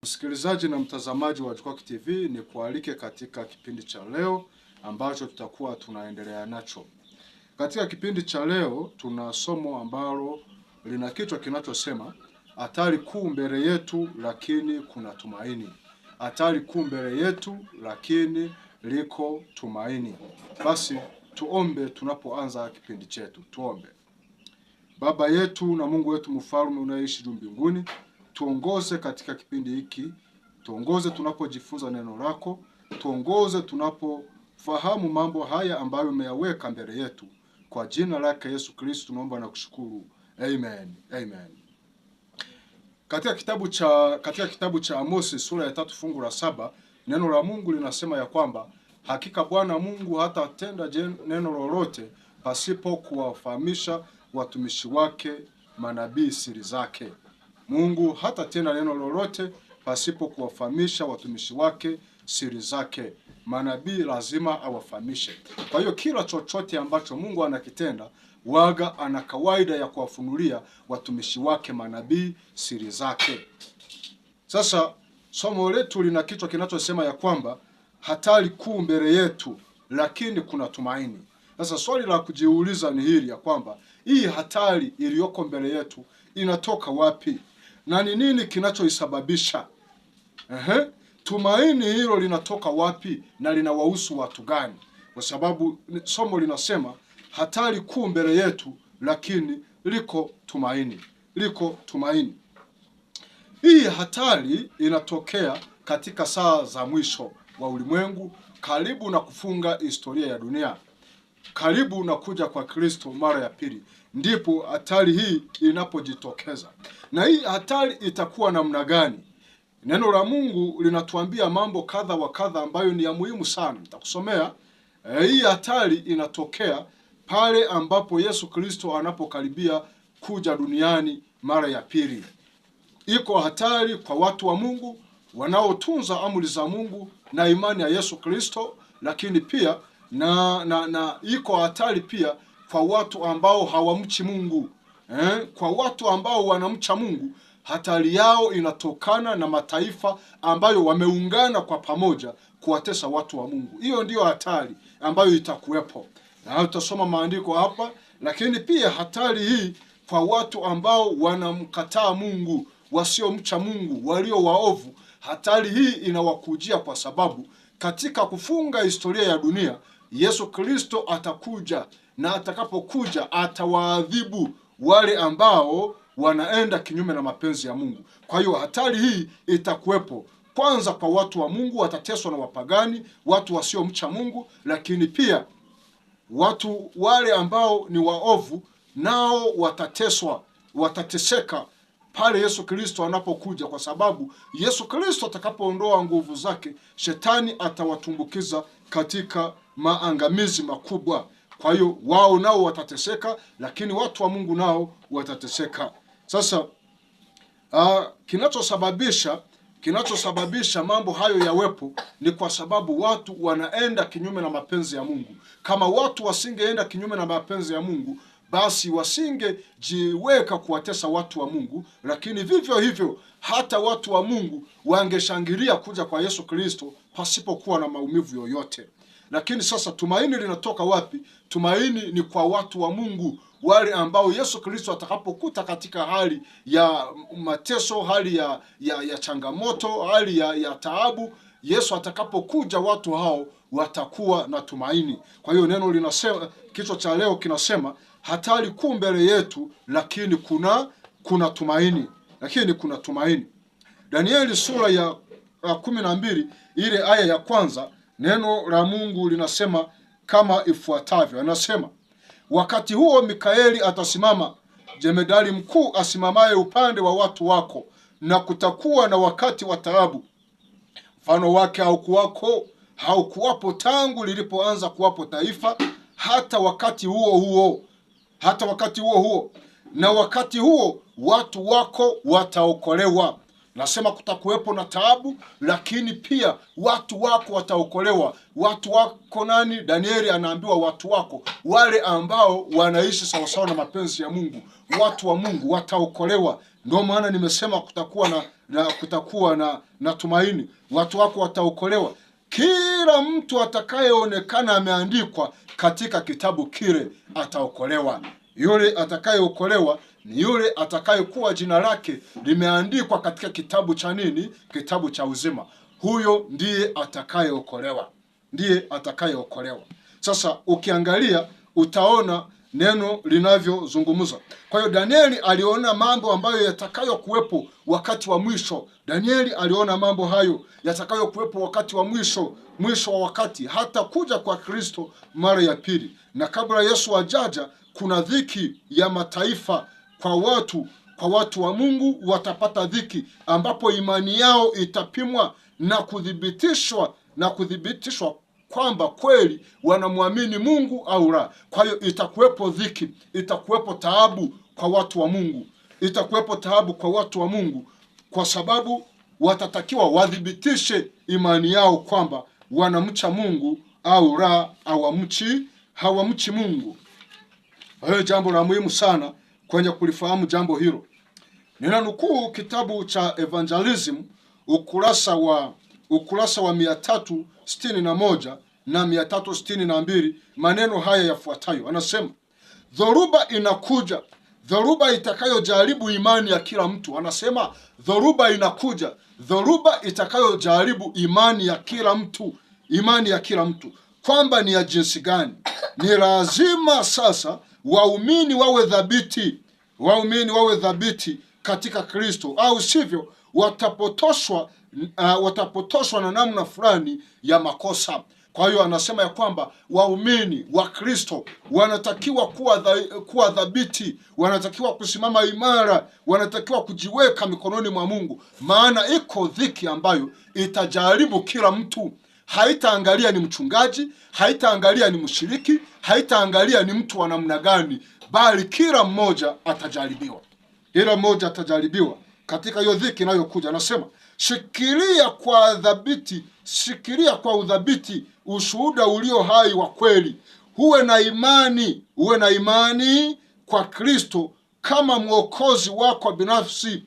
Msikilizaji na mtazamaji wa Jukwaa TV, ni kualike katika kipindi cha leo ambacho tutakuwa tunaendelea nacho. Katika kipindi cha leo tuna somo ambalo lina kichwa kinachosema hatari kuu mbele yetu lakini kuna tumaini. Hatari kuu mbele yetu lakini liko tumaini. Basi tuombe tunapoanza kipindi chetu. Tuombe. Baba yetu na Mungu wetu mfalme unayeishi juu mbinguni, tuongoze katika kipindi hiki, tuongoze tunapojifunza neno lako, tuongoze tunapofahamu mambo haya ambayo umeyaweka mbele yetu. Kwa jina lake Yesu Kristo tunaomba na kushukuru. Amen. Amen. Katika kitabu cha Amosi sura ya 3 fungu la 7, neno la Mungu linasema ya kwamba hakika Bwana Mungu hatatenda neno lolote pasipo kuwafahamisha watumishi wake manabii siri zake. Mungu hatatenda neno lolote pasipo kuwafahamisha watumishi wake siri zake. Manabii lazima awafahamishe. Kwa hiyo kila chochote ambacho Mungu anakitenda, waga ana kawaida ya kuwafunulia watumishi wake manabii siri zake. Sasa somo letu lina kichwa kinachosema ya kwamba hatari kuu mbele yetu lakini kuna tumaini. Sasa swali la kujiuliza ni hili ya kwamba hii hatari iliyoko mbele yetu inatoka wapi? Na ni nini kinachoisababisha? Tumaini hilo linatoka wapi na linawahusu watu gani? Kwa sababu somo linasema hatari kuu mbele yetu lakini liko tumaini. Liko tumaini. Hii hatari inatokea katika saa za mwisho wa ulimwengu, karibu na kufunga historia ya dunia, karibu na kuja kwa Kristo mara ya pili, ndipo hatari hii inapojitokeza. Na hii hatari itakuwa namna gani? Neno la Mungu linatuambia mambo kadha wa kadha ambayo ni ya muhimu sana. Nitakusomea. Hii hatari inatokea pale ambapo Yesu Kristo anapokaribia kuja duniani mara ya pili. Iko hatari kwa watu wa Mungu wanaotunza amri za Mungu na imani ya Yesu Kristo, lakini pia na iko hatari pia kwa watu ambao hawamchi Mungu. Kwa watu ambao wanamcha Mungu, hatari yao inatokana na mataifa ambayo wameungana kwa pamoja kuwatesa watu wa Mungu. Hiyo ndiyo hatari ambayo itakuwepo. Na tutasoma maandiko hapa, lakini pia hatari hii kwa watu ambao wanamkataa Mungu, wasiomcha Mungu, walio waovu. Hatari hii inawakujia kwa sababu katika kufunga historia ya dunia, Yesu Kristo atakuja, na atakapokuja atawaadhibu wale ambao wanaenda kinyume na mapenzi ya Mungu. Kwa hiyo hatari hii itakuwepo kwanza kwa watu wa Mungu, watateswa na wapagani, watu wasiomcha Mungu, lakini pia watu wale ambao ni waovu nao watateseka pale Yesu Kristo anapokuja, kwa sababu Yesu Kristo atakapoondoa nguvu zake, shetani atawatumbukiza katika maangamizi makubwa. Kwa hiyo wao nao watateseka, lakini watu wa Mungu nao watateseka. Sasa kinachosababisha mambo hayo yawepo ni kwa sababu watu wanaenda kinyume na mapenzi ya Mungu. Kama watu wasingeenda kinyume na mapenzi ya Mungu, basi wasingejiweka kuwatesa watu wa Mungu, lakini vivyo hivyo hata watu wa Mungu wangeshangilia kuja kwa Yesu Kristo pasipokuwa na maumivu yoyote. Lakini sasa tumaini linatoka wapi? Tumaini ni kwa watu wa Mungu, wale ambao Yesu Kristo atakapokuta katika hali ya mateso, hali ya changamoto, hali ya taabu. Yesu atakapokuja, watu hao watakuwa na tumaini. Kwa hiyo neno linasema, kichwa cha leo kinasema hatari kuu mbele yetu lakini kuna tumaini. Lakini kuna tumaini. Danieli sura ya 12 ile aya ya kwanza, neno la Mungu linasema kama ifuatavyo. Anasema, wakati huo Mikaeli atasimama, jemedari mkuu asimamaye upande wa watu wako, na kutakuwa na wakati wa taabu. Mfano wake haukuwapo tangu lilipoanza kuwapo taifa, hata wakati huo. Na wakati huo watu wako wataokolewa. Nasema kutakuwepo na taabu, lakini pia watu wako wataokolewa. Watu wako nani? Danieli anaambiwa watu wako, wale ambao wanaishi sawasawa na mapenzi ya Mungu. Watu wa Mungu wataokolewa Ndio maana nimesema kutakuwa na tumaini. Watu wako wataokolewa. Kila mtu atakayeonekana ameandikwa katika kitabu kile ataokolewa. Yule atakayeokolewa ni yule atakayekuwa jina lake limeandikwa katika kitabu cha nini? Kitabu cha uzima. Huyo ndiye atakayeokolewa. Ndiye atakayeokolewa. Sasa ukiangalia utaona neno linavyozungumza. Kwa hiyo Danieli aliona mambo ambayo yatakayokuwepo wakati wa mwisho. Danieli aliona mambo hayo yatakayokuwepo wakati wa mwisho wa wakati, hata kuja kwa Kristo mara ya pili. Na kabla Yesu ajaja, kuna dhiki ya mataifa kwa watu wa Mungu watapata dhiki, ambapo imani yao itapimwa na kuthibitishwa kwamba kweli wanamwamini Mungu au la. Kwa hiyo itakuwepo dhiki, itakuwepo taabu kwa watu wa Mungu, itakuwepo taabu kwa watu wa Mungu, kwa sababu watatakiwa wadhibitishe imani yao kwamba wanamcha Mungu au la, hawamchi Mungu. Hayo jambo la muhimu sana kwenye kulifahamu jambo hilo. Ninanukuu kitabu cha Evangelism ukurasa wa 361 na 362, maneno haya yafuatayo. Anasema, dhoruba inakuja, dhoruba itakayojaribu imani ya kila mtu. Anasema dhoruba inakuja, dhoruba itakayojaribu imani ya kila mtu. Kwamba ni ya jinsi gani? Ni lazima sasa waumini wawe dhabiti katika Kristo, au sivyo watapotoshwa na namna fulani ya makosa. Kwa hiyo anasema ya kwamba waumini wa Kristo wanatakiwa kuwa dhabiti, wanatakiwa kusimama imara, wanatakiwa kujiweka mikononi mwa Mungu, maana iko dhiki ambayo itajaribu kila mtu. Haitaangalia ni mchungaji, haitaangalia ni mshiriki, haitaangalia ni mtu wa namna gani, bali kila mmoja atajaribiwa. Kila mmoja atajaribiwa katika hiyo dhiki inayokuja. Anasema, shikilia kwa udhabiti ushuhuda ulio hai wa kweli. Uwe na imani kwa Kristo kama mwokozi wako binafsi,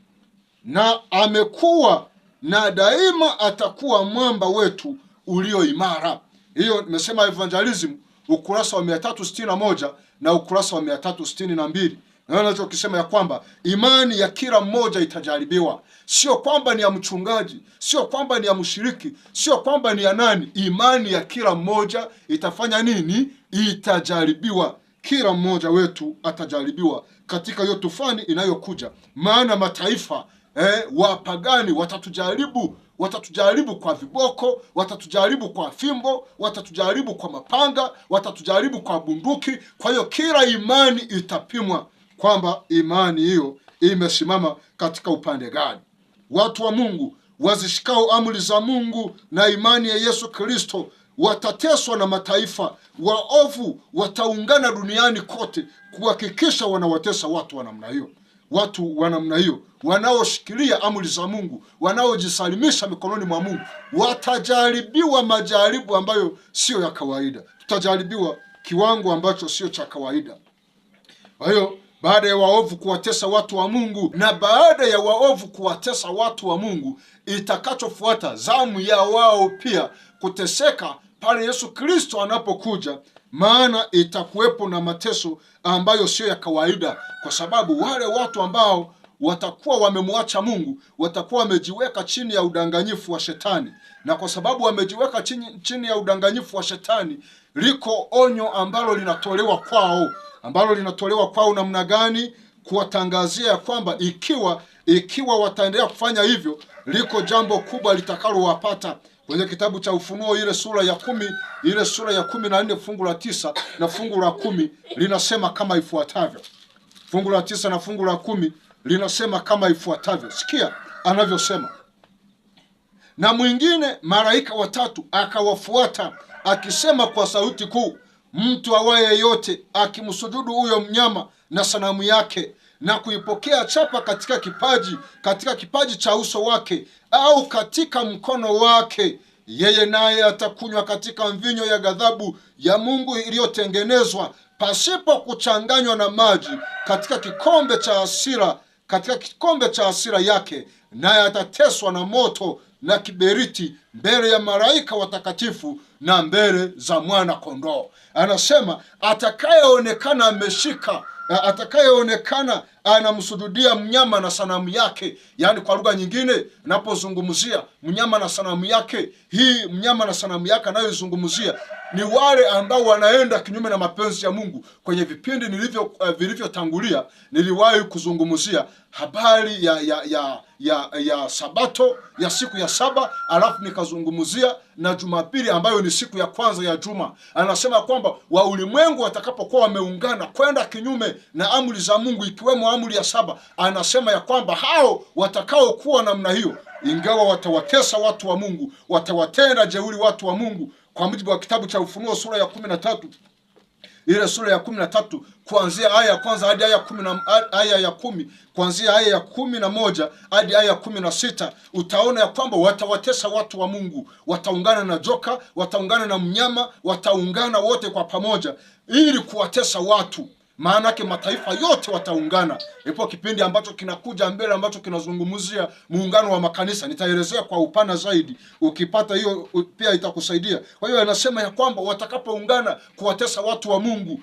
na amekuwa na daima atakuwa mwamba wetu ulio imara. Hiyo nimesema Evangelism ukurasa wa 361 na ukurasa wa 362. Na anachokisema ya kwamba imani ya kila mmoja itajaribiwa. Sio kwamba ni ya mchungaji, sio kwamba ni ya mshiriki, sio kwamba ni ya nani. Imani ya kila mmoja itafanya nini? Itajaribiwa. Kila mmoja wetu atajaribiwa katika hiyo tufani inayokuja. Maana mataifa wapagani watatujaribu kwa viboko, watatujaribu kwa fimbo, watatujaribu kwa mapanga, watatujaribu kwa bunduki. Kwa hiyo kila imani itapimwa kwamba imani hiyo imesimama katika upande gani. Watu wa Mungu wazishikao amri za Mungu na imani ya Yesu Kristo watateswa na mataifa. Waovu wataungana duniani kote kuhakikisha wanawatesa watu wa namna hiyo. Watu wa namna hiyo wanaoshikilia amri za Mungu, wanaojisalimisha mikononi mwa Mungu, watajaribiwa majaribu ambayo sio ya kawaida. Tutajaribiwa kiwango ambacho sio cha kawaida. Kwa hiyo baada ya waovu kuwatesa watu wa Mungu, na baada ya waovu kuwatesa watu wa Mungu, itakachofuata zamu ya wao pia kuteseka pale Yesu Kristo anapokuja. Maana itakuwepo na mateso ambayo sio ya kawaida, kwa sababu wale watu ambao watakuwa wamemwacha Mungu watakuwa wamejiweka chini ya udanganyifu wa Shetani. Na kwa sababu wamejiweka chini ya udanganyifu wa Shetani, liko onyo ambalo linatolewa kwao namna gani? Kuwatangazia ya kwamba ikiwa wataendelea kufanya hivyo, liko jambo kubwa litakalowapata. Kwenye kitabu cha Ufunuo ile sura ya 14 fungu la 9 na fungu la 10 linasema kama ifuatavyo. Fungu la 9 na fungu la 10 linasema kama ifuatavyo. Sikia anavyosema. Na mwingine malaika watatu akawafuata akisema kwa sauti kuu, mtu awaye yote akimsujudu huyo mnyama na sanamu yake na kuipokea chapa katika kipaji cha uso wake au katika mkono wake, yeye naye atakunywa katika mvinyo ya ghadhabu ya Mungu iliyotengenezwa pasipo kuchanganywa na maji, katika kikombe cha hasira katika kikombe cha hasira yake, naye atateswa na moto na kiberiti mbele ya malaika watakatifu na mbele za mwana kondoo. Anasema atakayeonekana ameshika, atakayeonekana anamsujudia mnyama na sanamu yake. Yani kwa lugha nyingine, napozungumzia mnyama na sanamu yake, hii mnyama na sanamu yake anayozungumzia ni wale ambao wanaenda kinyume na mapenzi ya Mungu. Kwenye vipindi vilivyotangulia niliwahi kuzungumzia habari ya Sabato, ya siku ya saba, alafu nikazungumzia na Jumapili ambayo ni siku ya kwanza ya juma. Anasema kwamba wa ulimwengu watakapokuwa wameungana kwenda kinyume na amri za Mungu, ikiwemo amri ya saba, anasema ya kwamba hao watakaokuwa namna hiyo, ingawa watawatesa watu wa Mungu, watawatenda jeuri watu wa Mungu, kwa mujibu wa kitabu cha Ufunuo sura ya 13, ile sura ya 13 kuanzia aya ya kwanza hadi aya ya 10, kuanzia aya ya 11 hadi aya ya 16, utaona ya kwamba watawatesa watu wa Mungu, wataungana na joka, wataungana na mnyama, wataungana wote kwa pamoja ili kuwatesa watu. Maana yake mataifa yote wataungana. Ipo kipindi ambacho kinakuja mbele ambacho kinazungumzia muungano wa makanisa. Nitaelezea kwa upana zaidi. Ukipata hiyo pia itakusaidia. Kwa hiyo anasema ya kwamba watakapoungana kuwatesa watu wa Mungu,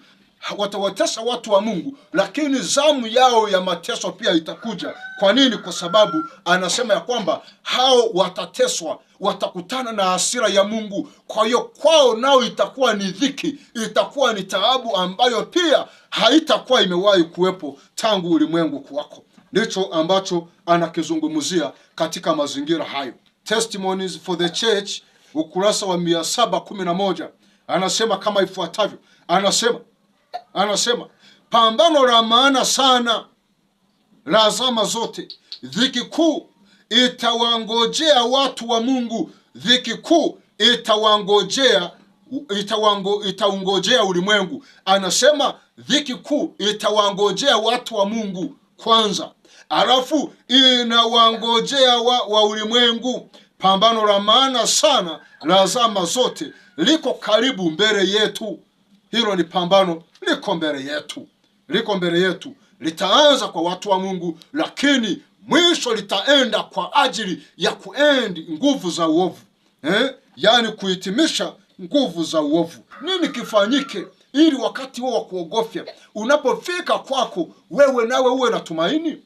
watawatesa watu wa Mungu, lakini zamu yao ya mateso pia itakuja. Kwa nini? Kwa sababu anasema ya kwamba hao watateswa, watakutana na hasira ya Mungu. Kwa hiyo kwao nao itakuwa ni dhiki, itakuwa ni taabu ambayo pia haitakuwa imewahi kuwepo tangu ulimwengu kuwako. Ndicho ambacho anakizungumzia katika mazingira hayo. Testimonies for the Church, ukurasa wa 711, anasema kama ifuatavyo. Anasema pambano la maana sana la zama zote, dhiki kuu itawangojea watu wa Mungu. Dhiki kuu itaungojea ulimwengu. Anasema dhiki kuu itawangojea watu wa Mungu kwanza, alafu inawangojea wa ulimwengu. Pambano la maana sana la zama zote liko karibu mbele yetu. Hilo ni pambano liko mbele yetu. Litaanza kwa watu wa Mungu, lakini mwisho litaenda kwa ajili ya kuendi nguvu za uovu, yaani kuhitimisha nguvu za uovu. Nini kifanyike ili wakati wa kuogofya unapofika kwako wewe nawe uwe na tumaini?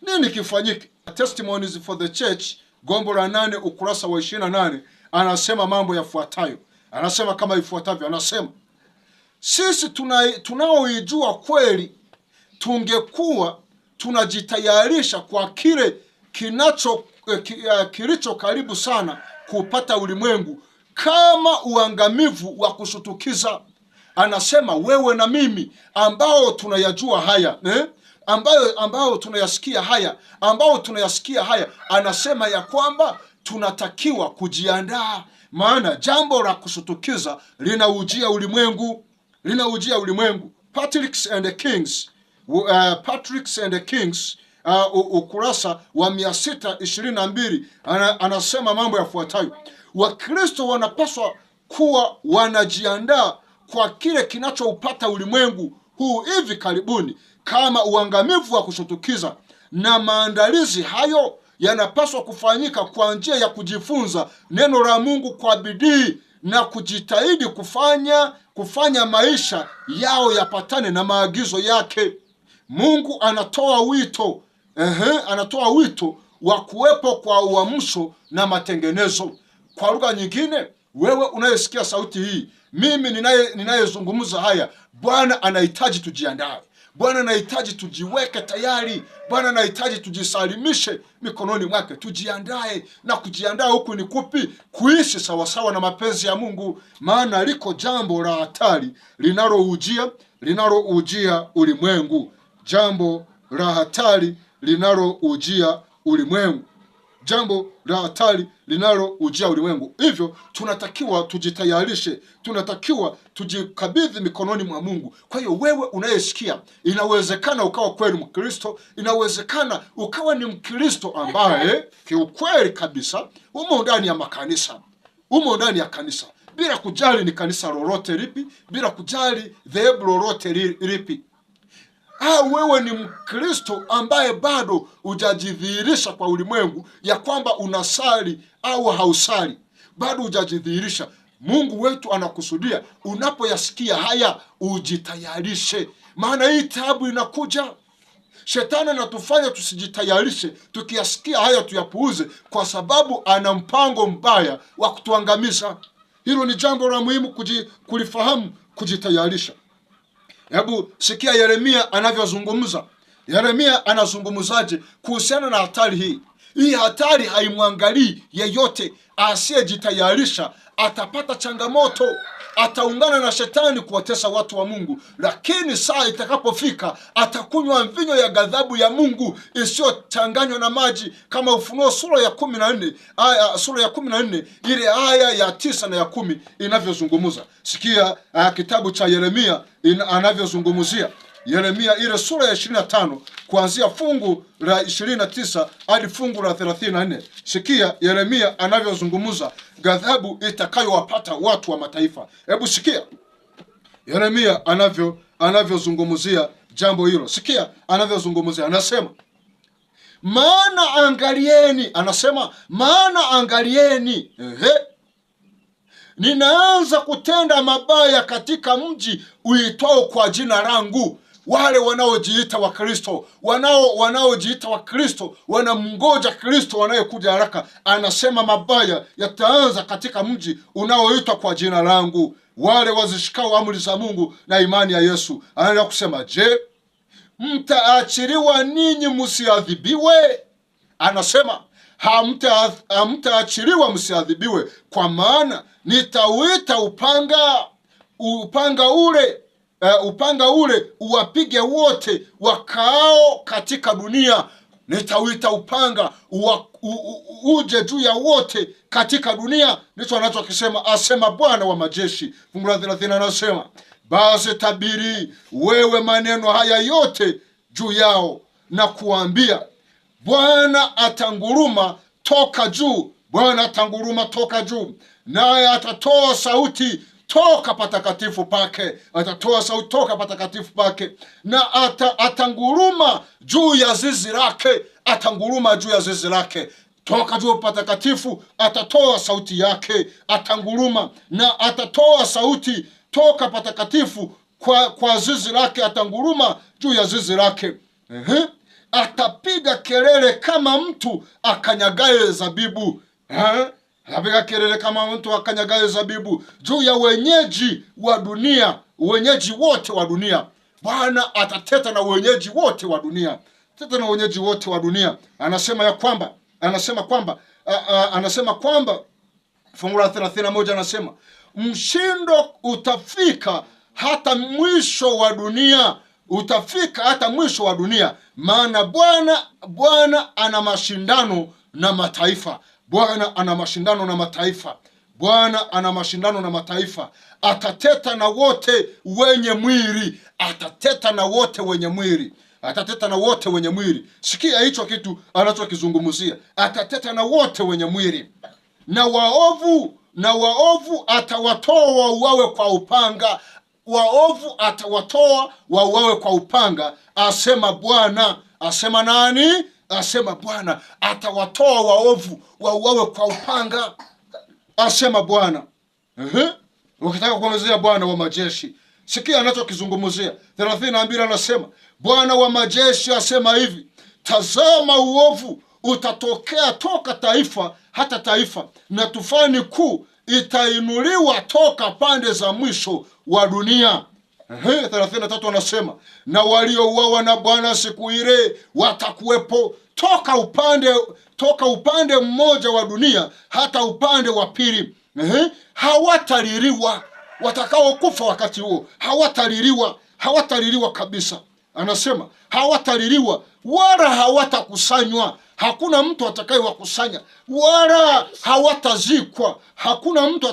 Nini kifanyike? Testimonies for the Church, gombo la 8, ukurasa wa 28, anasema mambo yafuatayo. Anasema kama ifuatavyo. Anasema sisi tunaoijua kweli tungekuwa tunajitayarisha kwa kile kilicho karibu sana kupata ulimwengu, kama uangamivu wa kushutukiza. Anasema wewe na mimi ambao tunayajua haya, ambao tunayasikia haya, anasema ya kwamba tunatakiwa kujiandaa, maana jambo la kushutukiza linaujia ulimwengu. Patrick's and Kings, ukurasa wa 622, anasema mambo yafuatayo. Wakristo wanapaswa kuwa wanajiandaa kwa kile kinachoupata ulimwengu huu hivi karibuni kama uangamivu wa kushutukiza, na maandalizi hayo yanapaswa kufanyika kwa njia ya kujifunza neno la Mungu kwa bidii na kujitahidi kufanya maisha yao yapatane na maagizo yake. Mungu anatoa wito wa kuwepo kwa uamsho na matengenezo. Kwa lugha nyingine, wewe unayesikia sauti hii, mimi ninayezungumza haya, Bwana anahitaji tujiandae. Bwana anahitaji tujiweke tayari. Bwana anahitaji tujisalimishe mikononi mwake, tujiandae. Na kujiandaa huku ni kupi? Kuishi sawasawa na mapenzi ya Mungu, maana liko jambo la hatari linaloujia ulimwengu. Jambo la hatari linaloujia ulimwengu. Hivyo tunatakiwa tujitayarishe, tunatakiwa tujikabidhi mikononi mwa Mungu. Kwa hiyo wewe unayesikia, inawezekana ukawa kweli Mkristo, inawezekana ukawa ni Mkristo ambaye kiukweli kabisa umo ndani ya makanisa, bila kujali ni kanisa lolote lipi, bila kujali dhehebu lolote lipi. au wewe ni Mkristo ambaye bado hujajidhihirisha kwa ulimwengu ya kwamba unasali au hausali, bado hujajidhihirisha, Mungu wetu anakusudia unapoyasikia haya ujitayarishe, maana hii taabu inakuja. Shetani anatufanya tusijitayarishe, tukiyasikia haya tuyapuuze, kwa sababu ana mpango mbaya wa kutuangamiza. Hilo ni jambo la muhimu kulifahamu, kujitayarisha. Hebu sikia Yeremia anavyozungumza. Yeremia anazungumzaje kuhusiana na hatari hii? Hii hatari haimwangalii yeyote. Asiyejitayarisha atapata changamoto, ataungana na shetani kuwatesa watu wa Mungu, lakini saa itakapofika atakunywa mvinyo ya ghadhabu ya Mungu isiyochanganywa na maji, kama Ufunuo sura ya 14 ile aya ya 9 na ya 10 inavyozungumza. Sikia kitabu cha Yeremia anavyozungumzia. Yeremia ile sura ya 25 kuanzia fungu la 29 hadi fungu la 34. Sikia Yeremia anavyozungumza ghadhabu itakayowapata watu wa mataifa. Hebu sikia Yeremia anavyozungumzia jambo hilo. Sikia anavyozungumzia, anasema maana angalieni, ninaanza kutenda mabaya katika mji uitwao kwa jina langu. Wale wanaojiita Wakristo, wanaojiita Wakristo, wanamngoja Kristo wanayekuja haraka, anasema mabaya yataanza katika mji unaoitwa kwa jina langu, wale wazishikao amri za Mungu na imani ya Yesu. Anaenda kusema, je, mtaachiliwa ninyi msiadhibiwe? Anasema hamtaachiliwa msiadhibiwe, kwa maana nitauita upanga ule uwapige wote wakaao katika dunia. Nitauita upanga uje juu ya wote katika dunia. Ndicho anachokisema, asema Bwana wa majeshi. Fungu la 30 anasema, basi tabiri wewe maneno haya yote juu yao na kuambia, Bwana atanguruma toka juu, naye atatoa sauti toka patakatifu pake, na atanguruma juu ya zizi lake, toka juu patakatifu atatoa sauti yake, atanguruma na atatoa sauti toka patakatifu kwa zizi lake, atanguruma juu ya zizi lake. Atapiga kelele kama mtu akanyagaye zabibu. Atapiga kelele kama mtu akanyagaye zabibu juu ya wenyeji wote wa dunia. Bwana atateta na wenyeji wote wa dunia. Anasema kwamba fungu la 31 anasema, mshindo utafika hata mwisho wa dunia, maana Bwana ana mashindano na mataifa. Bwana ana mashindano na mataifa. Atateta na wote wenye mwili. Sikia hicho kitu anachokizungumzia. Atateta na wote wenye mwili. Na waovu atawatoa wauawe kwa upanga. Asema Bwana. Asema nani? Asema Bwana. Atawatoa waovu wauawe kwa upanga, asema Bwana. Ukitaka kuongezea Bwana wa majeshi, sikia anachokizungumzia. 32 anasema, Bwana wa majeshi asema hivi, tazama uovu utatokea toka taifa hata taifa, na tufani kuu itainuliwa toka pande za mwisho wa dunia. 33 anasema, na waliouawa na Bwana siku ile watakuwepo toka upande mmoja wa dunia hata upande wa pili. Hawataliliwa. Watakaokufa wakati huo hawataliliwa kabisa. Anasema hawataliliwa wala hawatakusanywa. Hakuna mtu atakayewakusanya, wala hawatazikwa. Hakuna mtu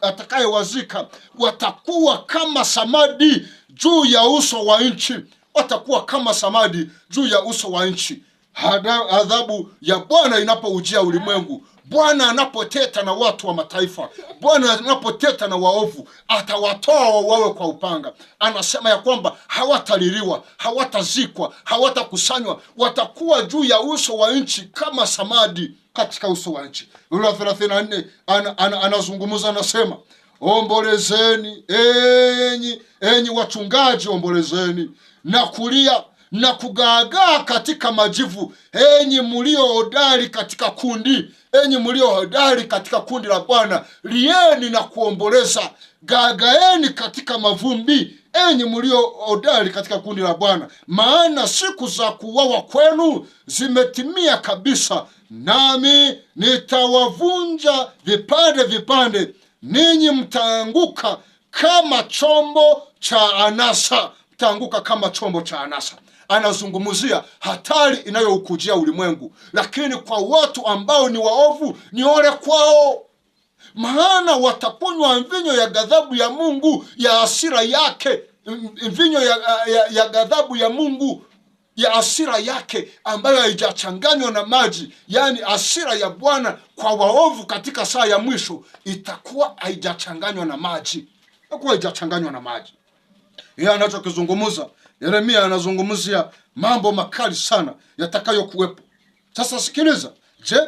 atakayewazika. Watakuwa kama samadi juu ya uso wa nchi. Adhabu ya Bwana inapoujia ulimwengu, Bwana anapoteta na watu wa mataifa, Bwana anapoteta na waovu, atawatoa wawe kwa upanga. Anasema ya kwamba hawataliliwa, hawatazikwa, hawatakusanywa, watakuwa juu ya uso wa nchi kama samadi katika uso wa nchi. Ule 34 anazungumza, anasema ombolezeni enyi wachungaji, ombolezeni na kulia na kugaagaa katika majivu, enyi mlio hodari katika kundi, enyi mlio hodari katika kundi la Bwana, lieni na kuomboleza, gaagaeni katika mavumbi, enyi mlio hodari katika kundi la Bwana, maana siku za kuuawa kwenu zimetimia kabisa, nami nitawavunja vipande vipande, ninyi mtaanguka kama chombo cha anasa, mtaanguka kama chombo cha anasa. Anazungumzia hatari inayoukujia ulimwengu, lakini kwa watu ambao ni waovu ni ole kwao, maana watakunywa mvinyo ya ghadhabu ya Mungu, ya hasira yake, mvinyo ya ghadhabu ya Mungu, ya hasira yake ambayo haijachanganywa na maji. Yani hasira ya Bwana kwa waovu katika saa ya mwisho itakuwa haijachanganywa na maji, itakuwa haijachanganywa na maji. Yeye anachokizungumza Yeremia, anazungumzia mambo makali sana yatakayokuwepo. Sasa sikiliza, je,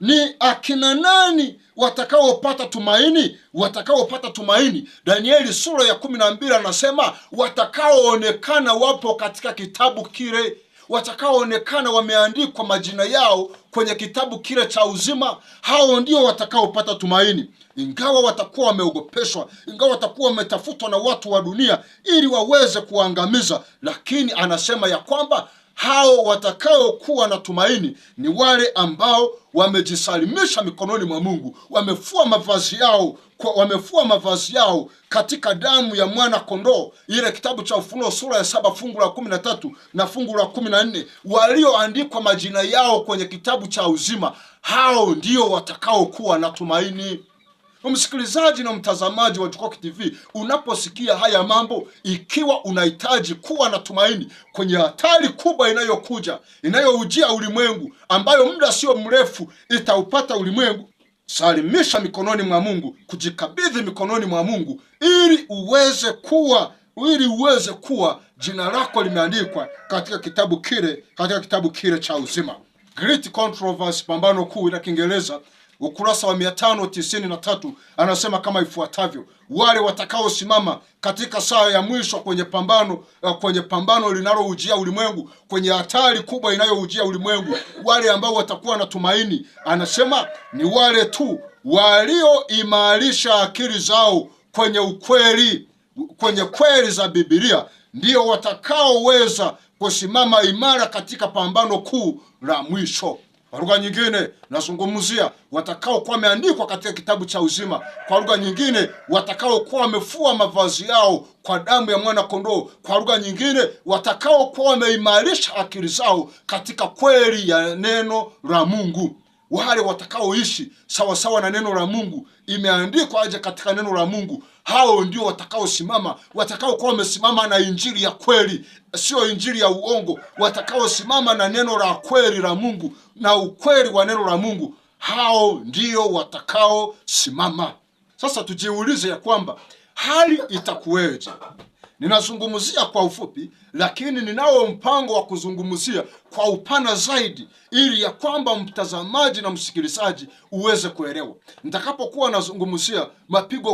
ni akina nani watakaopata tumaini? Watakaopata tumaini, Danieli sura ya 12 anasema watakaoonekana wapo katika kitabu kile, watakaoonekana wameandikwa majina yao kwenye kitabu kile cha uzima, hao ndio watakaopata tumaini. Ingawa watakuwa wameogopeshwa, ingawa watakuwa wametafutwa na watu wa dunia ili waweze kuangamiza, lakini anasema ya kwamba hao watakaokuwa na tumaini ni wale ambao wamejisalimisha mikononi mwa Mungu, wamefua mavazi yao katika damu ya mwana kondoo. Ile kitabu cha Ufunuo sura ya 7 fungu la 13 na fungu la 14, walioandikwa majina yao kwenye kitabu cha uzima, hao ndio watakaokuwa na tumaini. Msikilizaji na mtazamaji wa Jukoki TV, unaposikia haya mambo, ikiwa unahitaji kuwa na tumaini kwenye hatari kubwa inayokuja, inayoujia ulimwengu, ambayo muda sio mrefu itaupata ulimwengu, salimisha mikononi mwa Mungu, kujikabidhi mikononi mwa Mungu, ili uweze kuwa jina lako limeandikwa katika kitabu kile cha uzima. Great Controversy, pambano kuu la Kiingereza, ukurasa wa 593, anasema kama ifuatavyo: wale watakaosimama katika saa ya mwisho kwenye pambano linaloujia ulimwengu, kwenye hatari kubwa inayoujia ulimwengu, wale ambao watakuwa na tumaini, anasema ni wale tu walioimarisha akili zao kwenye kweli za Biblia, ndio watakaoweza kusimama imara katika pambano kuu la mwisho. Kwa lugha nyingine, nazungumzia watakaokuwa wameandikwa katika kitabu cha uzima. Kwa lugha nyingine, watakaokuwa wamefua mavazi yao kwa damu ya mwana kondoo. Kwa lugha nyingine, watakaokuwa wameimarisha akili zao katika kweli ya neno la Mungu. Wale watakaoishi sawa sawa na neno la Mungu, imeandikwa aje katika neno la Mungu, hao ndio watakaosimama, watakaokuwa wamesimama na injili ya kweli, sio injili ya uongo, watakaosimama na neno la kweli la Mungu na ukweli wa neno la Mungu, hao ndio watakaosimama. Sasa tujiulize ya kwamba hali itakuweje? Ninazungumzia kwa ufupi, lakini ninao mpango wa kuzungumzia kwa upana zaidi, ili ya kwamba mtazamaji na msikilizaji uweze kuelewa. Nitakapokuwa nazungumzia mapigo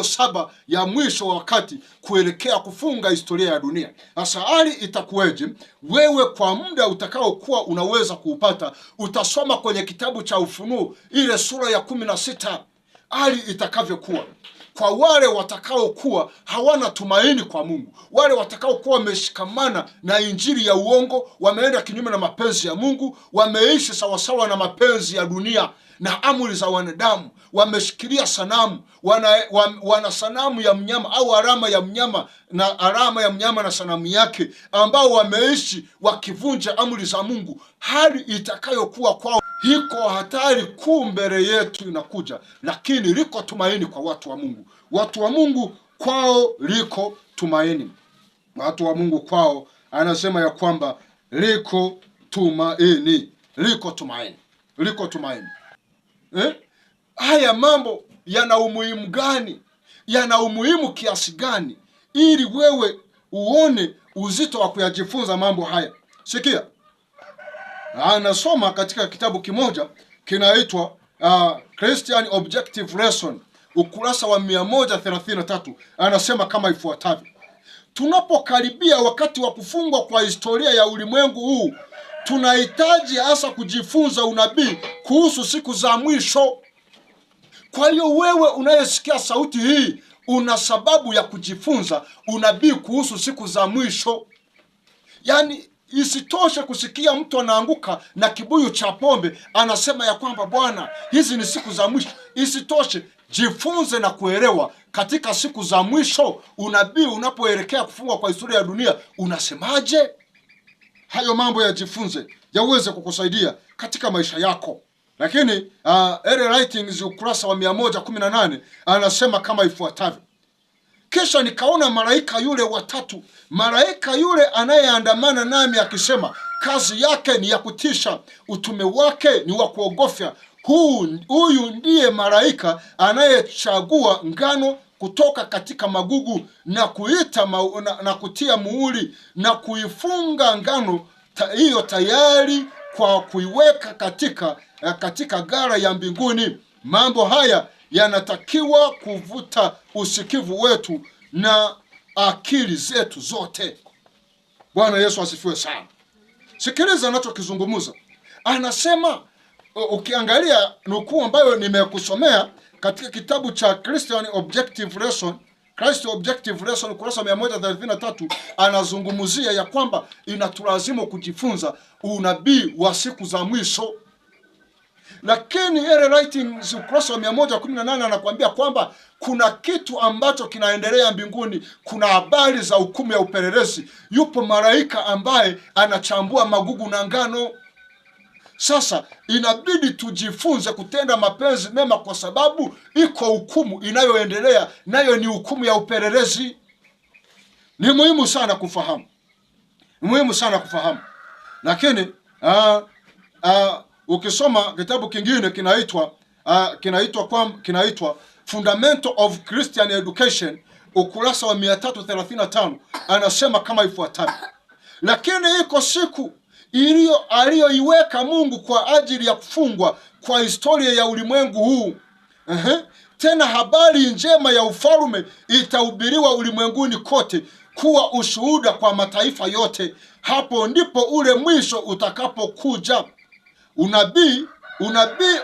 7 ya mwisho wa wakati kuelekea kufunga historia ya dunia. Sasa hali itakuweje? Wewe kwa muda utakaokuwa unaweza kuupata, utasoma kwenye kitabu cha Ufunuo ile sura ya 16, hali itakavyokuwa kwa wale watakaokuwa hawana tumaini kwa Mungu, wale watakaokuwa wameshikamana na injili ya uongo, wameenda kinyume na mapenzi ya Mungu, wameishi sawasawa na mapenzi ya dunia na amri za wanadamu, wameshikilia sanamu, wana sanamu ya mnyama au alama ya mnyama na sanamu yake, ambao wameishi wakivunja amri za Mungu. Hali itakayokuwa kwao, hiko hatari kuu mbele yetu inakuja, lakini liko tumaini kwa watu wa Mungu. Watu wa Mungu kwao liko tumaini. Watu wa Mungu kwao anasema ya kwamba liko tumaini, liko tumaini, liko tumaini. Haya mambo yana umuhimu gani? Yana umuhimu kiasi gani ili wewe uone uzito wa kuyajifunza mambo haya? Sikia, anasoma katika kitabu kimoja kinaitwa Christian Objective Lesson, ukurasa wa 133. Anasema kama ifuatavyo: tunapokaribia wakati wa kufungwa kwa historia ya ulimwengu huu, tunahitaji hasa kujifunza unabii kuhusu siku za mwisho. Kwa hiyo wewe unayesikia sauti hii una sababu ya kujifunza unabii kuhusu siku za mwisho. Yaani isitoshe kusikia mtu anaanguka na kibuyu cha pombe anasema ya kwamba Bwana, hizi ni siku za mwisho. Isitoshe, jifunze na kuelewa katika siku za mwisho unabii unapoelekea kufungwa kwa historia ya dunia unasemaje. Hayo mambo yajifunze yaweze kukusaidia katika maisha yako. Lakini Ellen Writings ukurasa wa 118 anasema kama ifuatavyo: kisha nikaona malaika yule watatu, malaika yule anayeandamana nami akisema, kazi yake ni ya kutisha, utume wake ni wa kuogofya. Huyu ndiye malaika anayechagua ngano kutoka katika magugu na na kutia muhuri na kuifunga ngano hiyo tayari kwa kuiweka katika gara ya mbinguni. Mambo haya yanatakiwa kuvuta usikivu wetu na akili zetu zote. Bwana Yesu asifiwe sana. Sikiliza anachokizungumza. Anasema, ukiangalia nukuu ambayo nimekusomea katika kitabu cha Christian Objective Lesson, ukurasa 133, anazungumzia ya kwamba inatulazimu kujifunza unabii wa siku za mwisho. Lakini Ellen Writings ukurasa wa 118 anakuambia kwamba kuna kitu ambacho kinaendelea mbinguni. Kuna habari za hukumu ya upelelezi. Yupo malaika ambaye anachambua magugu na ngano. Sasa inabidi tujifunze kutenda mapenzi mema, kwa sababu iko hukumu inayoendelea, nayo ni hukumu ya upelelezi. Ni muhimu sana kufahamu. Lakini ukisoma kitabu kingine kinaitwa Fundamental of Christian Education, ukurasa wa 335, anasema kama ifuatavyo: lakini iko siku aliyoiweka Mungu kwa ajili ya kufungwa kwa historia ya ulimwengu huu. Tena habari njema ya ufalme itahubiriwa ulimwenguni kote kuwa ushuhuda kwa mataifa yote. Hapo ndipo ule mwisho utakapokuja. Unabii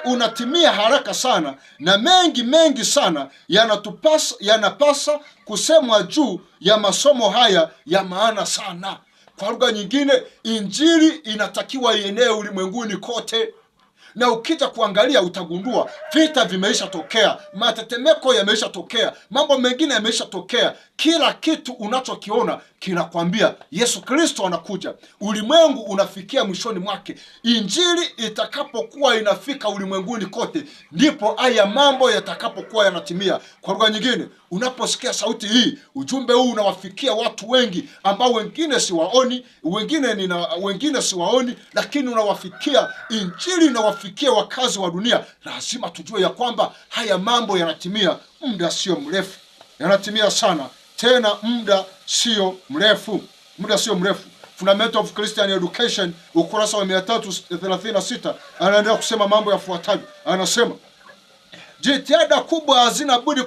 unatimia haraka sana, na mengi sana yanapasa kusemwa juu ya masomo haya ya maana sana. Kwa lugha nyingine, injili inatakiwa ienee ulimwenguni kote. Na ukija kuangalia utagundua vita vimeisha tokea, matetemeko yameisha tokea, mambo mengine yameisha tokea. Kila kitu unachokiona kinakwambia Yesu Kristo anakuja. Ulimwengu unafikia mwishoni mwake. Injili itakapokuwa inafika ulimwenguni kote, ndipo haya mambo yatakapokuwa yanatimia. Kwa lugha nyingine, unaposikia sauti hii, ujumbe huu unawafikia watu wengi ambao wengine siwaoni, lakini unawafikia. Injili inawafikia wakazi wa dunia. Lazima tujue ya kwamba haya mambo yanatimia muda sio mrefu. Yanatimia sana, tena muda sio mrefu. Fundamental of Christian Education ukurasa wa 336 anaendelea kusema mambo yafuatayo. Anasema, jitihada kubwa hazina budi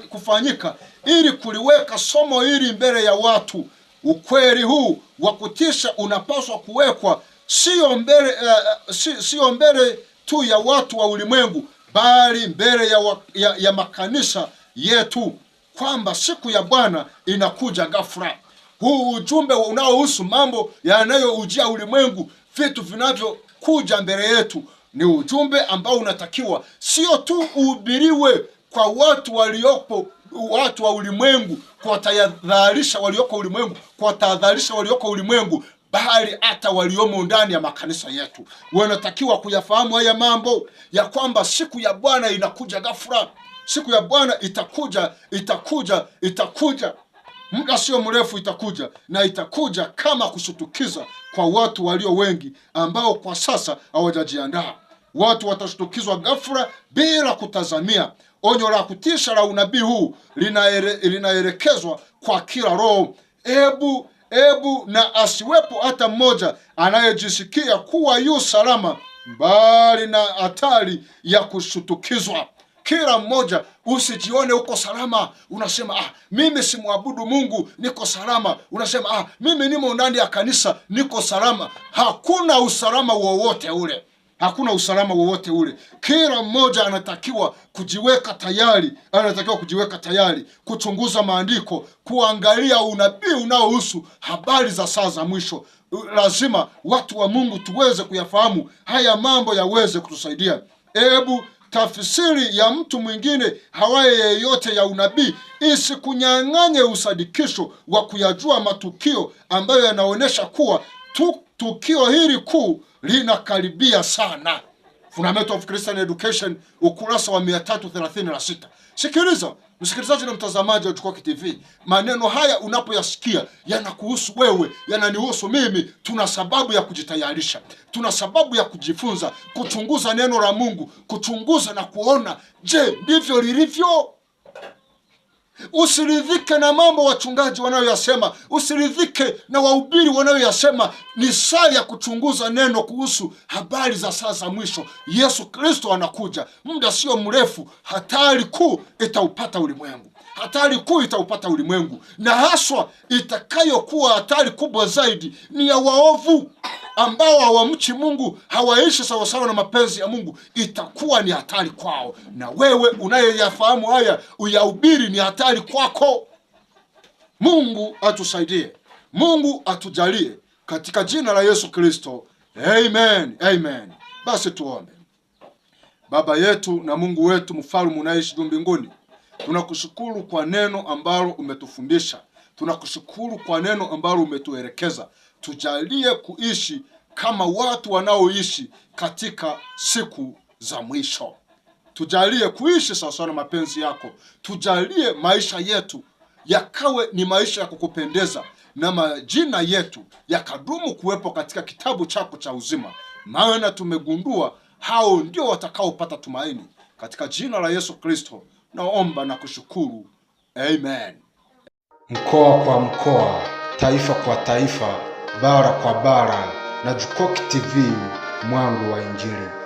kufanyika ili kuliweka somo hili mbele ya watu. Ukweli huu wa kutisha unapaswa kuwekwa sio mbele tu ya watu wa ulimwengu, bali mbele ya makanisa yetu, kwamba siku ya Bwana inakuja ghafla. Huu ujumbe unaohusu mambo yanayoujia ulimwengu, vitu vinavyokuja mbele yetu, ni ujumbe ambao unatakiwa sio tu uhubiriwe kwa watu wa ulimwengu, kuwatahadharisha walioko ulimwengu, bali hata waliomo ndani ya makanisa yetu wanatakiwa kuyafahamu haya mambo, ya kwamba siku ya Bwana inakuja ghafla. Siku ya Bwana itakuja muda sio mrefu, itakuja, na itakuja kama kushutukiza kwa watu walio wengi ambao kwa sasa hawajajiandaa. Watu watashtukizwa ghafla bila kutazamia. Onyo la kutisha la unabii huu linaelekezwa kwa kila roho. Ebu na asiwepo hata mmoja anayejisikia kuwa yu salama mbali na hatari ya kushutukizwa. Kila mmoja usijione uko salama. Unasema mimi simwabudu Mungu, niko salama. Unasema mimi nimo ndani ya kanisa, niko salama. Hakuna usalama wowote ule. Hakuna usalama wowote ule. Kila mmoja anatakiwa kujiweka tayari, kuchunguza maandiko, kuangalia unabii unaohusu habari za saa za mwisho. Lazima watu wa Mungu tuweze kuyafahamu haya mambo yaweze kutusaidia. Ebu tafsiri ya mtu mwingine hawaye yeyote ya unabii isikunyang'anye usadikisho wa kuyajua matukio ambayo yanaonyesha kuwa tukio hili kuu linakaribia sana. Fundamental of Christian Education, ukurasa wa 336. Sikiliza msikilizaji na mtazamaji wa Jukwaa TV, maneno haya unapoyasikia yanakuhusu wewe, yananihusu mimi. Tuna sababu ya kujitayarisha, tuna sababu ya kujifunza, kuchunguza neno la Mungu, kuchunguza na kuona, je, ndivyo lilivyo? Usiridhike na mambo wachungaji wanayoyasema, usiridhike na wahubiri wanayoyasema. Ni saa ya kuchunguza neno kuhusu habari za saa za mwisho. Yesu Kristo anakuja, muda sio mrefu. Hatari kuu itaupata ulimwengu, hatari kuu itaupata ulimwengu, na haswa itakayokuwa hatari kubwa zaidi ni ya waovu ambao hawamchi Mungu, hawaishi sawasawa na mapenzi ya Mungu. Itakuwa ni hatari kwao, na wewe unayeyafahamu haya uyahubiri, ni hatari kwako. Mungu atusaidie, Mungu atujalie katika jina la Yesu Kristo, amen, amen. Basi tuombe. Baba yetu na Mungu wetu, mfalme unaishi juu mbinguni, tunakushukuru kwa neno ambalo umetufundisha, tunakushukuru kwa neno ambalo umetuelekeza. Tujalie kuishi kama watu wanaoishi katika siku za mwisho. Tujalie kuishi sawasawa na mapenzi yako. Tujalie maisha yetu yakawe ni maisha ya kukupendeza, na majina yetu yakadumu kuwepo katika kitabu chako cha uzima, maana tumegundua hao ndio watakaopata tumaini. Katika jina la Yesu Kristo naomba na kushukuru, amen. Mkoa kwa mkoa, taifa kwa taifa, bara kwa bara, na Jukwaa TV, mwanga wa Injili.